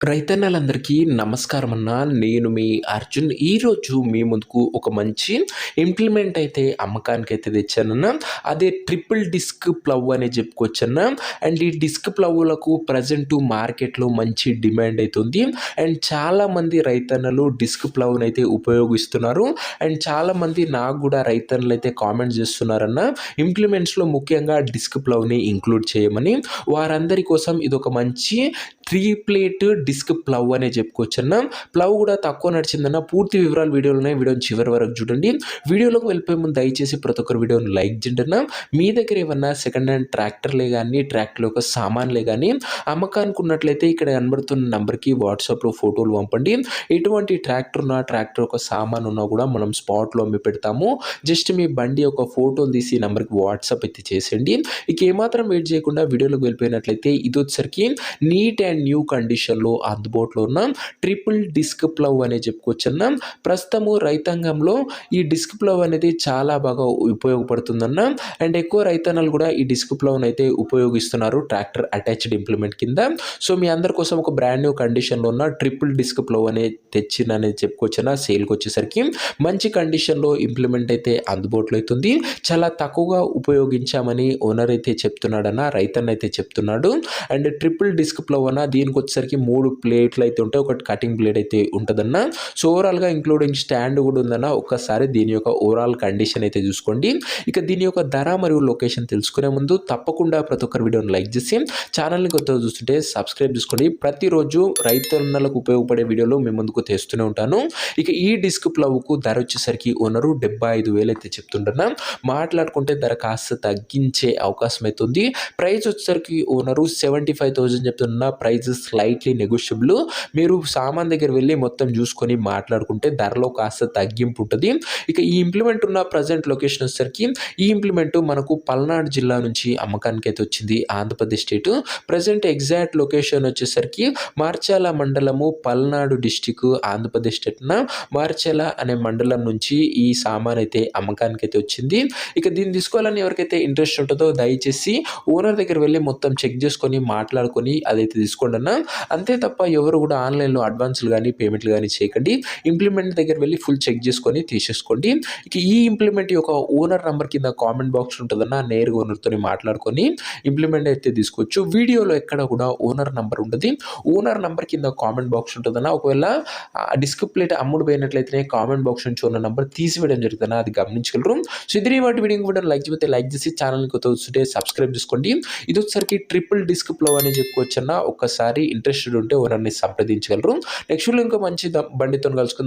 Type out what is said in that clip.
రైతన్నలందరికీ నమస్కారం అన్న. నేను మీ అర్జున్. ఈరోజు మీ ముందుకు ఒక మంచి ఇంప్లిమెంట్ అయితే అమ్మకానికైతే తెచ్చానన్న. అదే ట్రిపుల్ డిస్క్ ప్లవ్ అనే చెప్పుకోవచ్చన్న. అండ్ ఈ డిస్క్ ప్లవ్‌లకు ప్రెజెంట్ మార్కెట్‌లో మంచి డిమాండ్ అయితే ఉంది. అండ్ చాలామంది రైతన్నలు డిస్క్ ప్లవ్‌నైతే ఉపయోగిస్తున్నారు. అండ్ చాలామంది నాకు కూడా రైతన్నలైతే కామెంట్స్ చేస్తున్నారన్న. ఇంప్లిమెంట్స్‌లో ముఖ్యంగా డిస్క్ ప్లవ్‌ని ఇంక్లూడ్ చేయమని. వారందరి కోసం ఇదొక మంచి 3 ప్లేట్ డిస్క్ ప్లవ్ అనే చెప్పుకోవచ్చన్న. ప్లవ్ కూడా తక్కువ నడిచిందన్న. పూర్తి వివరాలు వీడియోలో ఉన్నాయి. వీడియోని చివరి వరకు చూడండి. వీడియోలోకి వెళ్ళిపోయే ముందు దయచేసి ప్రతి ఒక్కరు వీడియోని లైక్ చేయండి అన్న. మీ దగ్గర ఏమన్నా సెకండ్ హ్యాండ్ ట్రాక్టర్లే కానీ ట్రాక్టర్ యొక్క సామాన్లే కానీ అమ్మకానికి ఉన్నట్లయితే ఇక్కడ కనబడుతున్న నంబర్కి వాట్సాప్లో ఫోటోలు పంపండి. ఎటువంటి ట్రాక్టర్ ఉన్నా ట్రాక్టర్ యొక్క సామాన్ ఉన్నా కూడా మనం స్పాట్లో అమ్మి పెడతాము. జస్ట్ మీ బండి యొక్క ఫోటోలు తీసి ఈ నంబర్కి వాట్సాప్ అయితే చేసేయండి. ఇక ఏమాత్రం వెయిట్ చేయకుండా వీడియోలోకి వెళ్ళిపోయినట్లయితే ఇది వచ్చేసరికి నీట్ అండ్ న్యూ కండిషన్లో అందుబాటులో ఉన్న ట్రిపుల్ డిస్క్ ప్లవ్ అనే చెప్పుకోవచ్చన్న. ప్రస్తుతము రైతాంగంలో ఈ డిస్క్ ప్లవ్ అనేది చాలా బాగా ఉపయోగపడుతుందన్న. అండ్ ఎక్కువ రైతన్నలు కూడా ఈ డిస్క్ ప్లవ్ని అయితే ఉపయోగిస్తున్నారు ట్రాక్టర్ అటాచ్డ్ ఇంప్లిమెంట్ కింద. సో మీ అందరి కోసం ఒక బ్రాండ్ న్యూ కండిషన్లో ఉన్న ట్రిపుల్ డిస్క్ ప్లవ్ అనేది తెచ్చిందనేది చెప్పుకోవచ్చన్న. సేల్కి వచ్చేసరికి మంచి కండిషన్లో ఇంప్లిమెంట్ అయితే అందుబాటులో అవుతుంది. చాలా తక్కువగా ఉపయోగించామని ఓనర్ అయితే చెప్తున్నాడన్న, రైతన్న అయితే చెప్తున్నాడు. అండ్ ట్రిపుల్ డిస్క్ ప్లవ్ అన్న దీనికి వచ్చేసరికి 3 ప్లేట్లు అయితే ఉంటాయి. ఒకటి కటింగ్ ప్లేట్ అయితే ఉంటుందన్న. సో ఓవరాల్గా ఇంక్లూడింగ్ స్టాండ్ కూడా ఉందన్న. ఒక్కసారి దీని యొక్క ఓవరాల్ కండిషన్ అయితే చూసుకోండి. ఇక దీని యొక్క ధర మరియు లొకేషన్ తెలుసుకునే ముందు తప్పకుండా ప్రతి ఒక్కరు వీడియోని లైక్ చేసి ఛానల్ని కొత్తగా చూస్తుంటే సబ్స్క్రైబ్ చేసుకోండి. ప్రతిరోజు రైతన్నలకు ఉపయోగపడే వీడియోలు మీ ముందుకు తెస్తూనే ఉంటాను. ఇక ఈ డిస్క్ ప్లవ్కు ధర వచ్చేసరికి ఓనరు 75,000 అయితే చెప్తుంటున్నా. మాట్లాడుకుంటే ధర కాస్త తగ్గించే అవకాశం అయితే ఉంది. ప్రైస్ వచ్చేసరికి ఓనరు 75,000 చెప్తున్న. Price slightly negotiable. మీరు సామాన్ దగ్గర వెళ్ళి మొత్తం చూసుకొని మాట్లాడుకుంటే ధరలో కాస్త తగ్గింపు ఉంటుంది. ఇక ఈ ఇంప్లిమెంట్ ఉన్న ప్రజెంట్ లొకేషన్ వచ్చేసరికి ఈ ఇంప్లిమెంట్ మనకు పల్నాడు జిల్లా నుంచి అమ్మకానికి అయితే వచ్చింది, Andhra Pradesh state. Present exact location వచ్చేసరికి మార్చాల మండలము, పల్నాడు డిస్టిక్, ఆంధ్రప్రదేశ్ స్టేట్. మార్చాల అనే మండలం నుంచి ఈ సామాన్ అయితే అమ్మకానికి అయితే వచ్చింది. ఇక దీన్ని తీసుకోవాలని ఎవరికైతే ఇంట్రెస్ట్ ఉంటుందో దయచేసి ఓనర్ దగ్గర వెళ్ళి మొత్తం చెక్ చేసుకొని మాట్లాడుకొని అదైతే తీసుకోండి అన్న. అంతే తప్ప ఎవరు కూడా ఆన్లైన్లో అడ్వాన్స్లు కానీ పేమెంట్లు కానీ చేయకండి. ఇంప్లిమెంట్ దగ్గర వెళ్ళి ఫుల్ చెక్ చేసుకొని తీసేసుకోండి. ఇక ఈ ఇంప్లిమెంట్ యొక్క ఓనర్ నెంబర్ కింద కామెంట్ బాక్స్ ఉంటుందన్న. నేరుగా ఓనర్తో మాట్లాడుకొని ఇంప్లిమెంట్ అయితే తీసుకోవచ్చు. వీడియోలో ఎక్కడ కూడా ఓనర్ నెంబర్ ఉంటుంది. ఓనర్ నెంబర్ కింద కామెంట్ బాక్స్ ఉంటుందన్న. ఒకవేళ డిస్క్ ప్లేట్ అమ్ముడు పోయినట్లయితే కామెంట్ బాక్స్ నుంచి ఉన్న నెంబర్ తీసివేయడం జరుగుతుందన్న. అది గమనించగలరు. సో ఇది వాటి వీడియో కూడా లైక్ చేస్తే లైక్ చేసి ఛానల్ని కొత్త వస్తుంటే సబ్స్క్రైబ్ చేసుకోండి. ఇది వచ్చేసరికి ట్రిపుల్ డిస్క్ ప్లవ్ అని చెప్పుకోవచ్చన్న. ఒక్కసారి ఇంట్రెస్టెడ్ ఉంటే ఓనర్ని సంప్రదించగలరు. నెక్స్ట్ వీడియో ఇంకా మంచి బండితో కలుసుకుందాం.